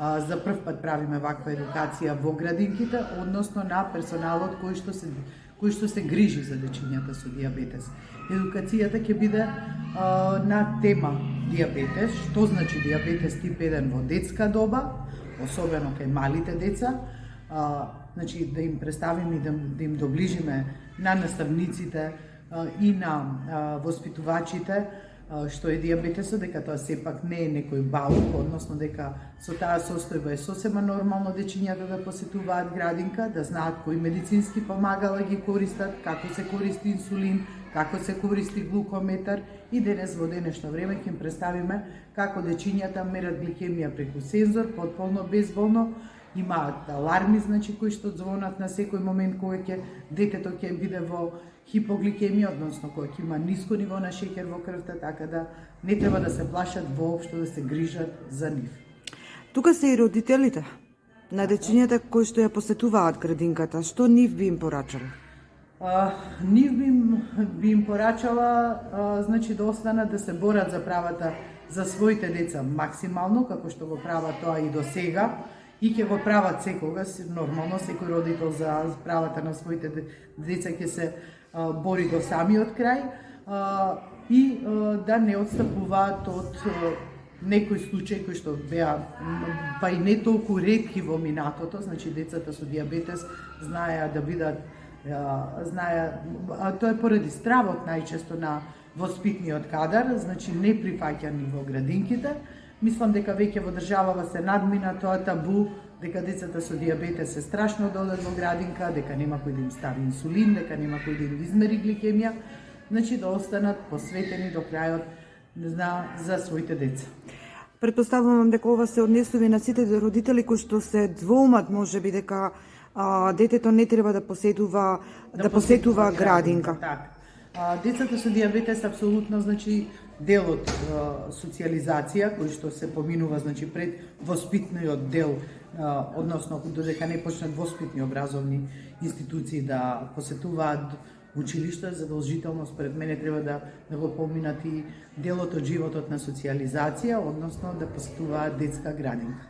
За прв пат правиме ваква едукација во градинките, односно на персоналот кој што се грижи за дечињата со дијабетес. Едукацијата ќе биде на тема дијабетес, што значи дијабетес тип 1 во детска доба, особено кај малите деца, значи да им представиме и да им доближиме на наставниците и на воспитувачите што е дијабетесот, дека тоа сепак не е некој баук, односно дека со таа состојба е сосема нормално дечињата да посетуваат градинка, да знаат кои медицински помагала ги користат, како се користи инсулин, како се користи глукометар и денес во денешно време ќе им представиме како дечињата мерат гликемија преку сензор, потполно безболно, имаат аларми, значи кои што звонат на секој момент кога детето ќе биде во хипогликемија, односно кога ќе има ниско ниво на шеќер во крвта, така да не треба да се плашат воопшто да се грижат за нив. Тука се и родителите на дечињата кои што ја посетуваат градинката. Што нив би им порачала? Нив би им порачала значи да останат да се борат за правата за своите деца максимално, како што го прават тоа и до сега, и ќе го прават секогаш, нормално, секој родител за правата на своите деца ќе се бори до самиот крај и да не отстапуваат од некои случаи кои што беа па и не толку ретки во минатото, значи децата со дијабетес знаеа да бидат тоа е поради стравот најчесто на воспитниот кадар, значи не прифаќани во градинките. Мислам дека веќе во државава се надмина тоа табу, дека децата со дијабетес се страшно да одат во градинка, дека нема кој да им стави инсулин, дека нема кој да им измери гликемија, значи да останат посветени до крајот за своите деца. Претпоставувам дека ова се однесува на сите родители кои што се двоумат можеби дека детето не треба да посетува градинка. Така. Децата со дијабетес апсолутно значи дел од социјализација кој што се поминува значи пред воспитниот дел, односно додека не почнат воспитни образовни институции да посетуваат училишта, задолжително според мене треба да го поминат и делот од животот на социјализација, односно да посетуваат детска градинка.